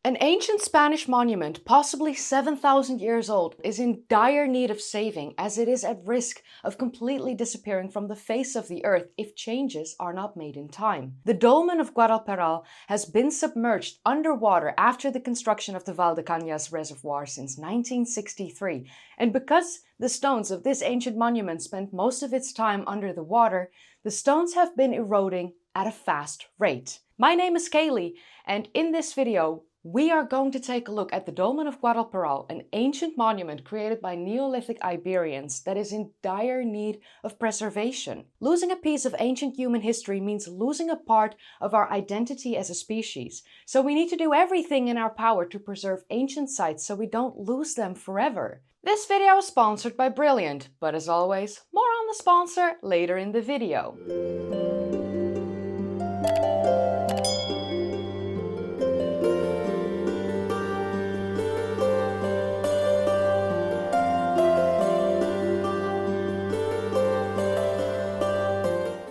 An ancient Spanish monument, possibly 7,000 years old, is in dire need of saving as it is at risk of completely disappearing from the face of the earth if changes are not made in time. The Dolmen of Gaudalperal has been submerged underwater after the construction of the Valdecañas reservoir since 1963, and because the stones of this ancient monument spent most of its time under the water, the stones have been eroding at a fast rate. My name is Kaylee, and in this video, we are going to take a look at the Dolmen of Gaudalperal, an ancient monument created by Neolithic Iberians that is in dire need of preservation. Losing a piece of ancient human history means losing a part of our identity as a species. So we need to do everything in our power to preserve ancient sites so we don't lose them forever. This video is sponsored by Brilliant, but as always, more on the sponsor later in the video.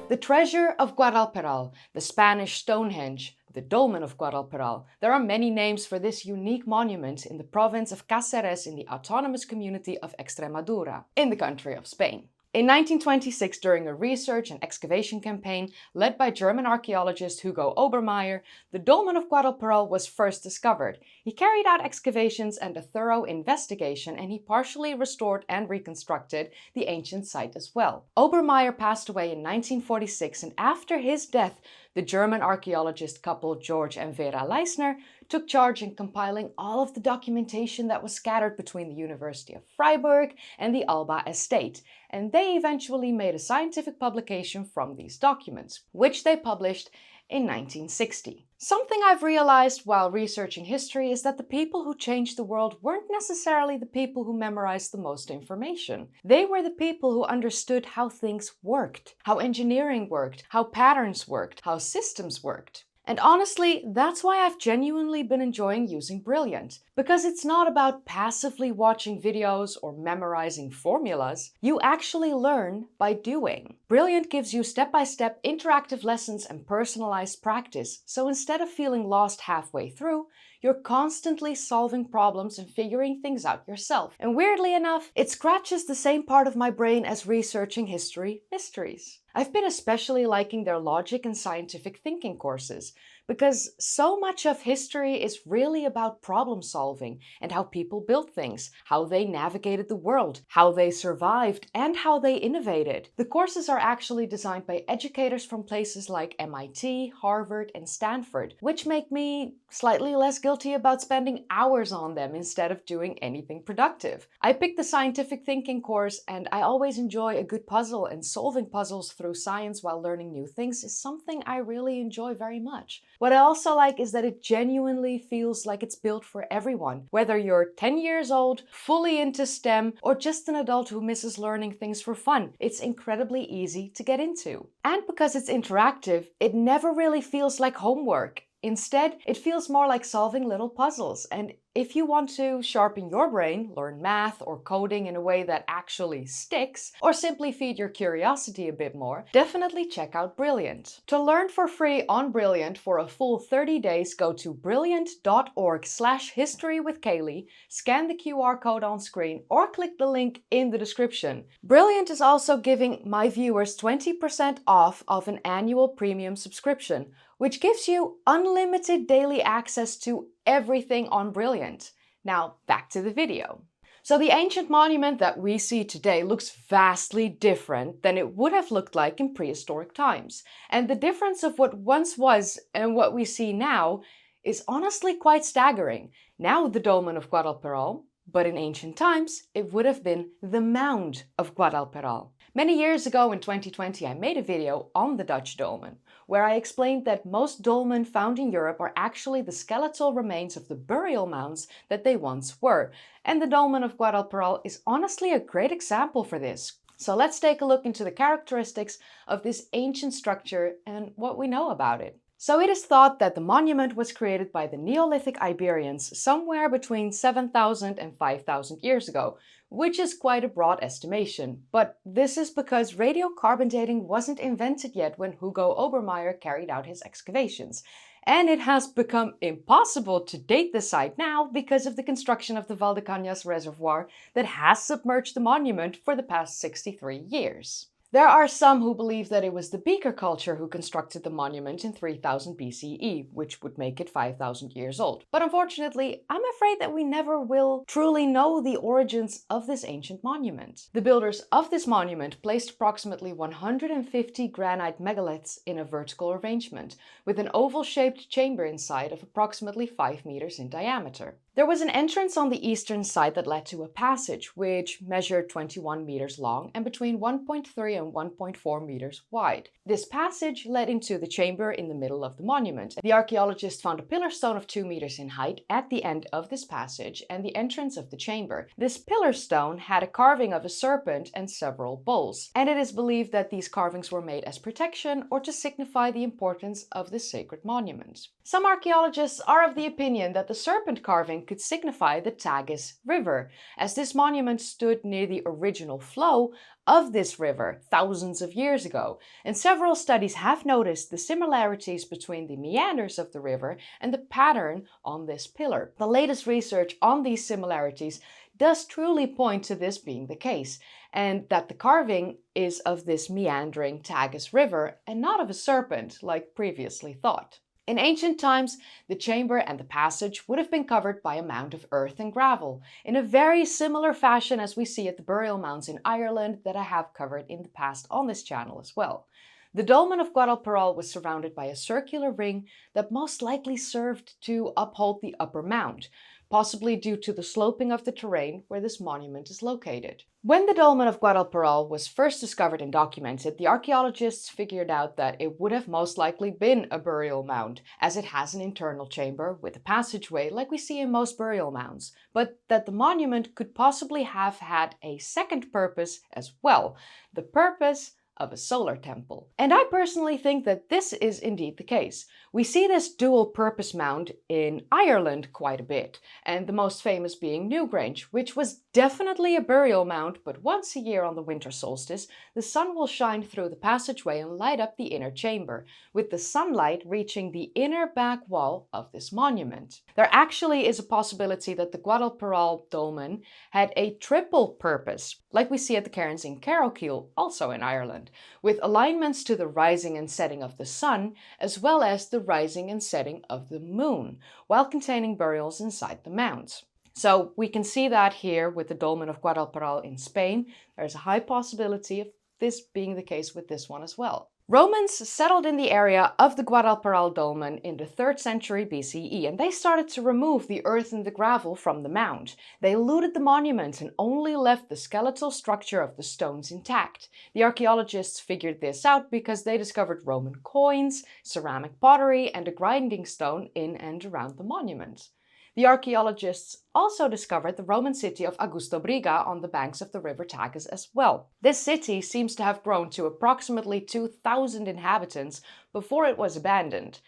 The treasure of Guadalperal, the Spanish Stonehenge, the Dolmen of Gaudalperal. There are many names for this unique monument in the province of Cáceres in the autonomous community of Extremadura, in the country of Spain. In 1926, during a research and excavation campaign led by German archaeologist Hugo Obermeier, the Dolmen of Gaudalperal was first discovered. He carried out excavations and a thorough investigation, and he partially restored and reconstructed the ancient site as well. Obermeier passed away in 1946, and after his death, the German archaeologist couple George and Vera Leisner took charge in compiling all of the documentation that was scattered between the University of Freiburg and the Alba estate, and they eventually made a scientific publication from these documents, which they published in 1960. Something I've realized while researching history is that the people who changed the world weren't necessarily the people who memorized the most information. They were the people who understood how things worked, how engineering worked, how patterns worked, how systems worked. And honestly, that's why I've genuinely been enjoying using Brilliant. Because it's not about passively watching videos or memorizing formulas. You actually learn by doing. Brilliant gives you step-by-step interactive lessons and personalized practice. So instead of feeling lost halfway through, you're constantly solving problems and figuring things out yourself. And weirdly enough, it scratches the same part of my brain as researching history mysteries. I've been especially liking their logic and scientific thinking courses, because so much of history is really about problem solving and how people built things, how they navigated the world, how they survived, and how they innovated. The courses are actually designed by educators from places like MIT, Harvard, and Stanford, which make me slightly less guilty about spending hours on them instead of doing anything productive. I picked the scientific thinking course, and I always enjoy a good puzzle, and solving puzzles through science while learning new things is something I really enjoy very much. What I also like is that it genuinely feels like it's built for everyone. Whether you're 10 years old, fully into STEM, or just an adult who misses learning things for fun, it's incredibly easy to get into. And because it's interactive, it never really feels like homework. Instead, it feels more like solving little puzzles. And if you want to sharpen your brain, learn math or coding in a way that actually sticks, or simply feed your curiosity a bit more, definitely check out Brilliant. To learn for free on Brilliant for a full 30 days, go to brilliant.org/historywithkaylee, scan the QR code on screen, or click the link in the description. Brilliant is also giving my viewers 20% off of an annual premium subscription, which gives you unlimited daily access to everything on Brilliant. Now, back to the video. So the ancient monument that we see today looks vastly different than it would have looked like in prehistoric times. And the difference of what once was and what we see now is honestly quite staggering. Now the Dolmen of Gaudalperal, but in ancient times, it would have been the Mound of Guadalperal. Many years ago in 2020, I made a video on the Dutch dolmen, where I explained that most dolmen found in Europe are actually the skeletal remains of the burial mounds that they once were. And the Dolmen of Gaudalperal is honestly a great example for this. So let's take a look into the characteristics of this ancient structure and what we know about it. So it is thought that the monument was created by the Neolithic Iberians somewhere between 7,000 and 5,000 years ago, which is quite a broad estimation. But this is because radiocarbon dating wasn't invented yet when Hugo Obermeier carried out his excavations. and it has become impossible to date the site now because of the construction of the Valdecañas reservoir that has submerged the monument for the past 63 years. There are some who believe that it was the Beaker culture who constructed the monument in 3000 BCE, which would make it 5000 years old. But unfortunately, I'm afraid that we never will truly know the origins of this ancient monument. The builders of this monument placed approximately 150 granite megaliths in a vertical arrangement, with an oval-shaped chamber inside of approximately 5 meters in diameter. There was an entrance on the eastern side that led to a passage, which measured 21 meters long and between 1.3 and 1.4 meters wide. This passage led into the chamber in the middle of the monument. The archaeologists found a pillar stone of 2 meters in height at the end of this passage and the entrance of the chamber. This pillar stone had a carving of a serpent and several bowls, and it is believed that these carvings were made as protection or to signify the importance of this sacred monument. Some archaeologists are of the opinion that the serpent carving could signify the Tagus River, as this monument stood near the original flow of this river thousands of years ago, and several studies have noticed the similarities between the meanders of the river and the pattern on this pillar. The latest research on these similarities does truly point to this being the case, and that the carving is of this meandering Tagus River and not of a serpent like previously thought. In ancient times, the chamber and the passage would have been covered by a mound of earth and gravel, in a very similar fashion as we see at the burial mounds in Ireland that I have covered in the past on this channel as well. The Dolmen of Gaudalperal was surrounded by a circular ring that most likely served to uphold the upper mound, possibly due to the sloping of the terrain where this monument is located. When the Dolmen of Gaudalperal was first discovered and documented, the archaeologists figured out that it would have most likely been a burial mound, as it has an internal chamber with a passageway like we see in most burial mounds, but that the monument could possibly have had a second purpose as well, the purpose of a solar temple. And I personally think that this is indeed the case. We see this dual-purpose mound in Ireland quite a bit, and the most famous being Newgrange, which was definitely a burial mound, but once a year on the winter solstice, the sun will shine through the passageway and light up the inner chamber, with the sunlight reaching the inner back wall of this monument. There actually is a possibility that the Guadalperal dolmen had a triple purpose, like we see at the cairns in Carrowkeel, also in Ireland, with alignments to the rising and setting of the sun, as well as the rising and setting of the moon, while containing burials inside the mounds. So we can see that here with the Dolmen of Guadalperal in Spain. There's a high possibility of this being the case with this one as well. Romans settled in the area of the Guadalperal dolmen in the 3rd century BCE, and they started to remove the earth and the gravel from the mound. They looted the monument and only left the skeletal structure of the stones intact. The archaeologists figured this out because they discovered Roman coins, ceramic pottery, and a grinding stone in and around the monument. The archaeologists also discovered the Roman city of Augusto Briga on the banks of the river Tagus as well. This city seems to have grown to approximately 2,000 inhabitants before it was abandoned.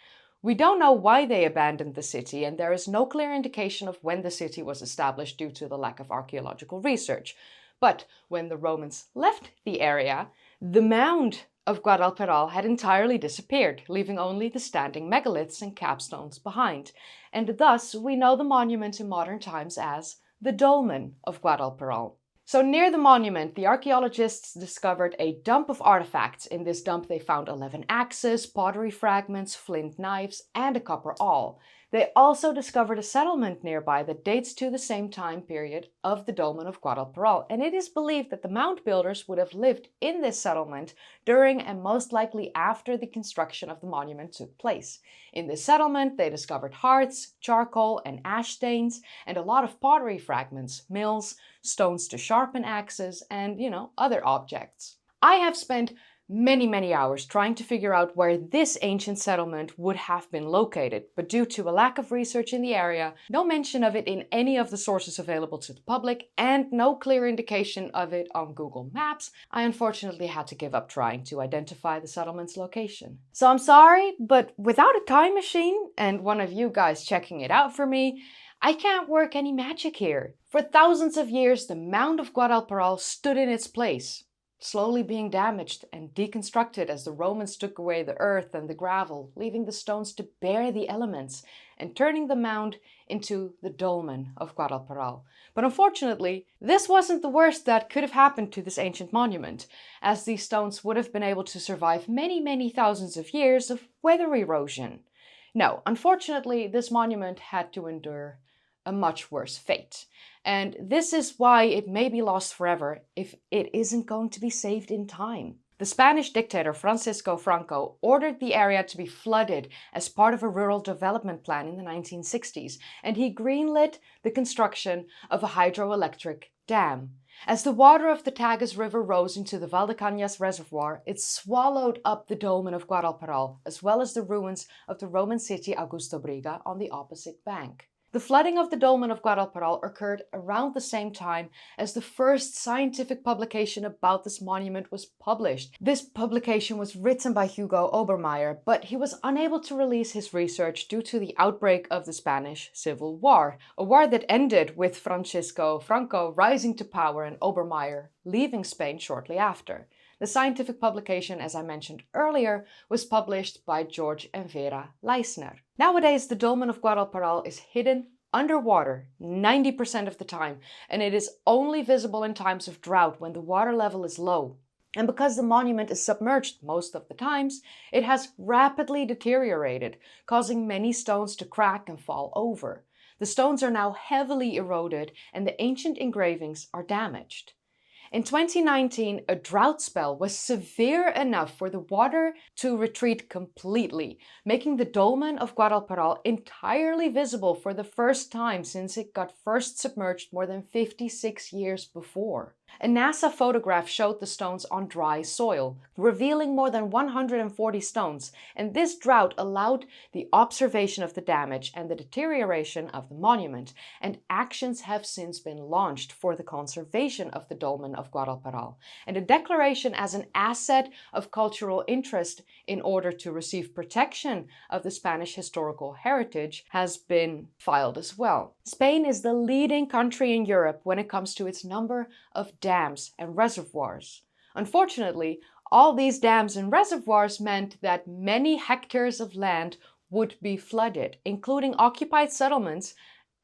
We don't know why they abandoned the city, and there is no clear indication of when the city was established due to the lack of archaeological research. But when the Romans left the area, the mound of Guadalperal had entirely disappeared, leaving only the standing megaliths and capstones behind, and thus we know the monument in modern times as the Dolmen of Gaudalperal. So near the monument, the archaeologists discovered a dump of artifacts. In this dump they found 11 axes, pottery fragments, flint knives, and a copper awl. They also discovered a settlement nearby that dates to the same time period of the Dolmen of Gaudalperal, and it is believed that the mound builders would have lived in this settlement during and most likely after the construction of the monument took place. In this settlement, they discovered hearths, charcoal and ash stains, and a lot of pottery fragments, mills, stones to sharpen axes, and, other objects. I have spent many hours trying to figure out where this ancient settlement would have been located, but due to a lack of research in the area, no mention of it in any of the sources available to the public, and no clear indication of it on Google Maps, I unfortunately had to give up trying to identify the settlement's location. So I'm sorry, but without a time machine and one of you guys checking it out for me, I can't work any magic here. For thousands of years, the mound of Guadalperal stood in its place. slowly being damaged and deconstructed as the Romans took away the earth and the gravel, leaving the stones to bear the elements and turning the mound into the Dolmen of Guadalperal. But unfortunately, this wasn't the worst that could have happened to this ancient monument, as these stones would have been able to survive many, many thousands of years of weather erosion. No, unfortunately, this monument had to endure a much worse fate. And this is why it may be lost forever if it isn't going to be saved in time. The Spanish dictator Francisco Franco ordered the area to be flooded as part of a rural development plan in the 1960s, and he greenlit the construction of a hydroelectric dam. As the water of the Tagus River rose into the Valdecañas reservoir, it swallowed up the Dolmen of Gaudalperal, as well as the ruins of the Roman city Augustobriga on the opposite bank. The flooding of the Dolmen of Guadalperal occurred around the same time as the first scientific publication about this monument was published. This publication was written by Hugo Obermeier, but he was unable to release his research due to the outbreak of the Spanish Civil War, a war that ended with Francisco Franco rising to power and Obermeier leaving Spain shortly after. The scientific publication, as I mentioned earlier, was published by George and Vera Leisner. Nowadays, the Dolmen of Guadalperal is hidden underwater 90% of the time, and it is only visible in times of drought when the water level is low. And because the monument is submerged most of the times, it has rapidly deteriorated, causing many stones to crack and fall over. The stones are now heavily eroded, and the ancient engravings are damaged. In 2019, a drought spell was severe enough for the water to retreat completely, making the Dolmen of Guadalperal entirely visible for the first time since it got first submerged more than 56 years before. A NASA photograph showed the stones on dry soil, revealing more than 140 stones, and this drought allowed the observation of the damage and the deterioration of the monument, and actions have since been launched for the conservation of the Dolmen of Guadalperal, and a declaration as an asset of cultural interest in order to receive protection of the Spanish historical heritage has been filed as well. Spain is the leading country in Europe when it comes to its number of dams and reservoirs. Unfortunately, all these dams and reservoirs meant that many hectares of land would be flooded, including occupied settlements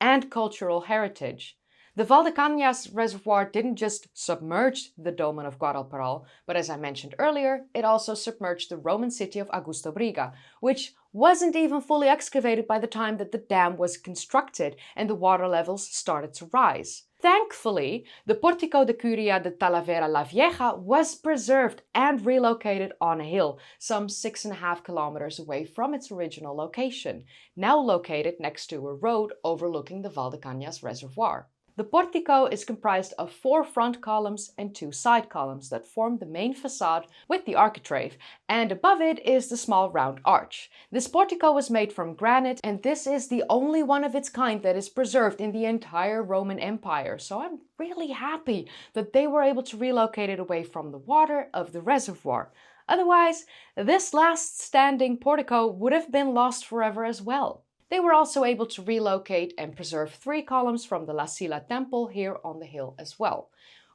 and cultural heritage. The Valdecañas reservoir didn't just submerge the Dolmen of Guadalperal, but as I mentioned earlier, it also submerged the Roman city of Augustobriga, which wasn't even fully excavated by the time that the dam was constructed and the water levels started to rise. Thankfully, the Portico de Curia de Talavera la Vieja was preserved and relocated on a hill, some 6.5 kilometers away from its original location, now located next to a road overlooking the Valdecañas reservoir. The portico is comprised of 4 front columns and 2 side columns that form the main facade with the architrave, and above it is the small round arch. This portico was made from granite, and this is the only one of its kind that is preserved in the entire Roman Empire, so I'm really happy that they were able to relocate it away from the water of the reservoir. Otherwise, this last standing portico would have been lost forever as well. They were also able to relocate and preserve 3 columns from the La Silla temple here on the hill as well.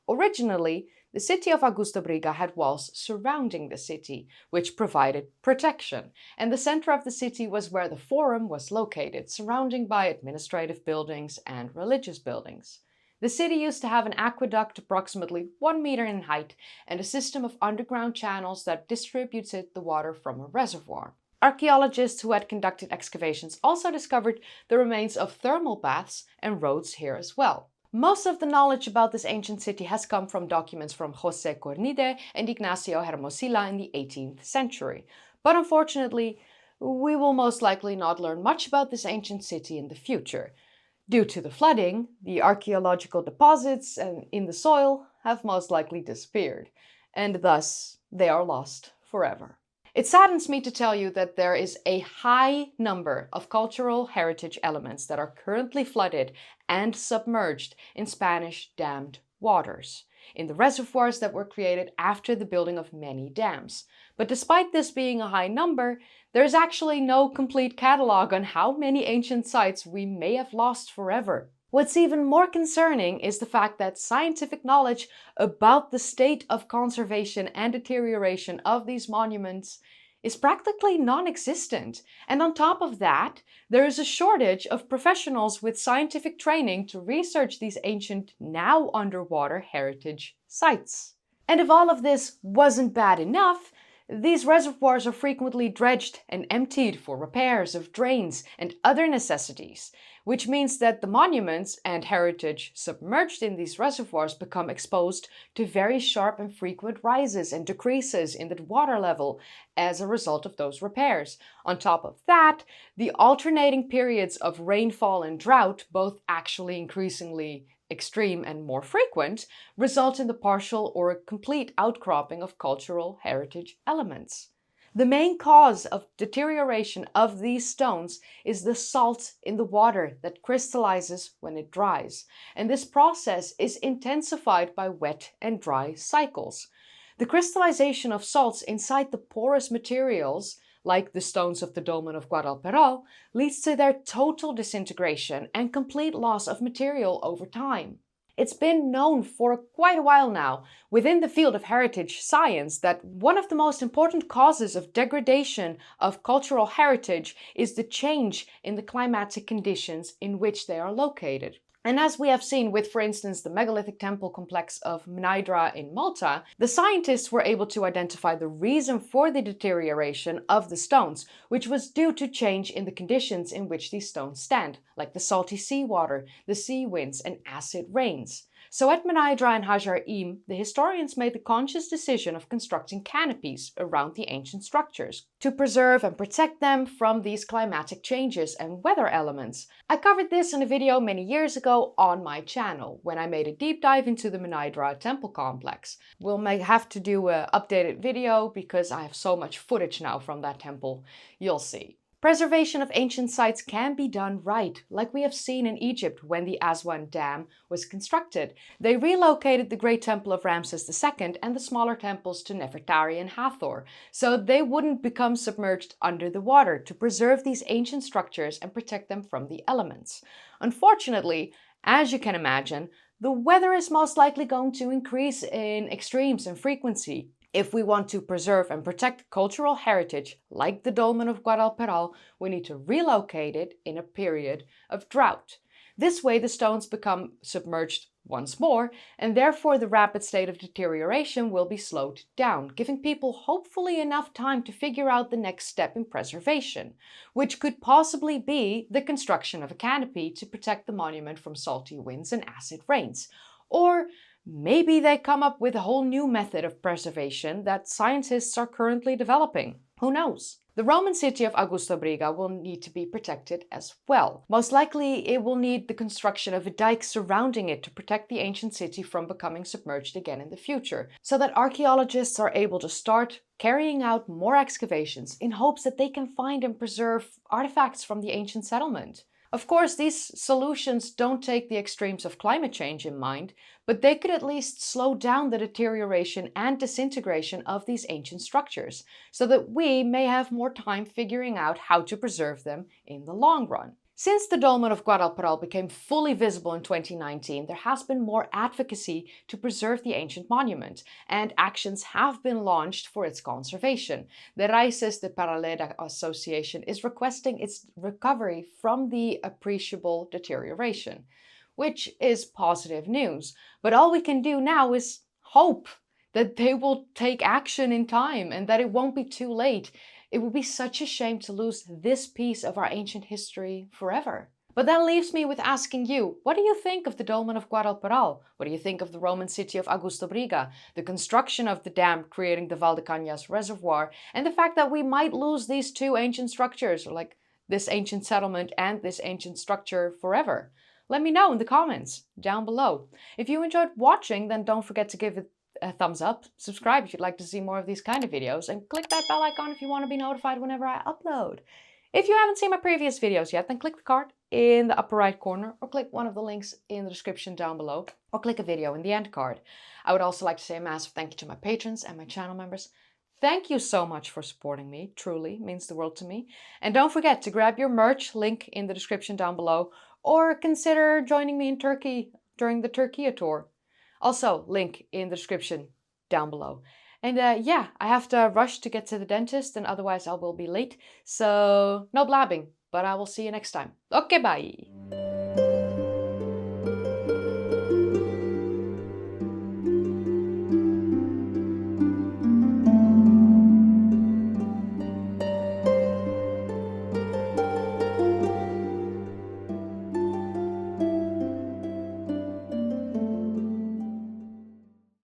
Originally, the city of Augustobriga had walls surrounding the city, which provided protection, and the center of the city was where the forum was located, surrounded by administrative buildings and religious buildings. The city used to have an aqueduct approximately 1 meter in height and a system of underground channels that distributed the water from a reservoir. Archaeologists who had conducted excavations also discovered the remains of thermal baths and roads here as well. Most of the knowledge about this ancient city has come from documents from José Cornide and Ignacio Hermosilla in the 18th century. But unfortunately, we will most likely not learn much about this ancient city in the future. Due to the flooding, the archaeological deposits in the soil have most likely disappeared, and thus they are lost forever. It saddens me to tell you that there is a high number of cultural heritage elements that are currently flooded and submerged in Spanish dammed waters, in the reservoirs that were created after the building of many dams. But despite this being a high number, there is actually no complete catalog on how many ancient sites we may have lost forever. What's even more concerning is the fact that scientific knowledge about the state of conservation and deterioration of these monuments is practically non-existent. And on top of that, there is a shortage of professionals with scientific training to research these ancient, now underwater heritage sites. And if all of this wasn't bad enough, these reservoirs are frequently dredged and emptied for repairs of drains and other necessities, which means that the monuments and heritage submerged in these reservoirs become exposed to very sharp and frequent rises and decreases in the water level as a result of those repairs. On top of that, the alternating periods of rainfall and drought, both actually increasingly extreme and more frequent, result in the partial or complete outcropping of cultural heritage elements. The main cause of deterioration of these stones is the salt in the water that crystallizes when it dries, and this process is intensified by wet and dry cycles. The crystallization of salts inside the porous materials, like the stones of the Dolmen of Gaudalperal, leads to their total disintegration and complete loss of material over time. It's been known for quite a while now within the field of heritage science that one of the most important causes of degradation of cultural heritage is the change in the climatic conditions in which they are located. And as we have seen with, for instance, the megalithic temple complex of Mnajdra in Malta, the scientists were able to identify the reason for the deterioration of the stones, which was due to change in the conditions in which these stones stand, like the salty seawater, the sea winds, and acid rains. So at Mnajdra and Hajar Im, the historians made the conscious decision of constructing canopies around the ancient structures to preserve and protect them from these climatic changes and weather elements. I covered this in a video many years ago on my channel when I made a deep dive into the Mnajdra temple complex. We'll have to do an updated video because I have so much footage now from that temple. You'll see. Preservation of ancient sites can be done right, like we have seen in Egypt when the Aswan Dam was constructed. They relocated the Great Temple of Ramses II and the smaller temples to Nefertari and Hathor, so they wouldn't become submerged under the water to preserve these ancient structures and protect them from the elements. Unfortunately, as you can imagine, the weather is most likely going to increase in extremes and frequency. If we want to preserve and protect cultural heritage like the Dolmen of Gaudalperal, we need to relocate it in a period of drought. This way the stones become submerged once more, and therefore the rapid state of deterioration will be slowed down, giving people hopefully enough time to figure out the next step in preservation, which could possibly be the construction of a canopy to protect the monument from salty winds and acid rains. Or maybe they come up with a whole new method of preservation that scientists are currently developing. Who knows? The Roman city of Augusta Briga will need to be protected as well. Most likely it will need the construction of a dike surrounding it to protect the ancient city from becoming submerged again in the future, so that archaeologists are able to start carrying out more excavations in hopes that they can find and preserve artifacts from the ancient settlement. Of course, these solutions don't take the extremes of climate change in mind, but they could at least slow down the deterioration and disintegration of these ancient structures, so that we may have more time figuring out how to preserve them in the long run. Since the Dolmen of Guadalperal became fully visible in 2019, there has been more advocacy to preserve the ancient monument, and actions have been launched for its conservation. The Raíces de Paraleda Association is requesting its recovery from the appreciable deterioration, which is positive news. But all we can do now is hope that they will take action in time and that it won't be too late. It would be such a shame to lose this piece of our ancient history forever. But that leaves me with asking you, what do you think of the Dolmen of Guadalperal? What do you think of the Roman city of Augusta Briga, the construction of the dam creating the Valdecañas reservoir, and the fact that we might lose these two ancient structures, like this ancient settlement and this ancient structure forever? Let me know in the comments down below. If you enjoyed watching, then don't forget to give it a thumbs up, subscribe if you'd like to see more of these kind of videos, and click that bell icon if you want to be notified whenever I upload. If you haven't seen my previous videos yet, then click the card in the upper right corner, or click one of the links in the description down below, or click a video in the end card. I would also like to say a massive thank you to my patrons and my channel members. Thank you so much for supporting me, truly means the world to me. And don't forget to grab your merch, link in the description down below, or consider joining me in Turkey during the Turkey tour. Also, link in the description down below. And yeah, I have to rush to get to the dentist, and otherwise I will be late. So no blabbing, but I will see you next time. Okay, bye!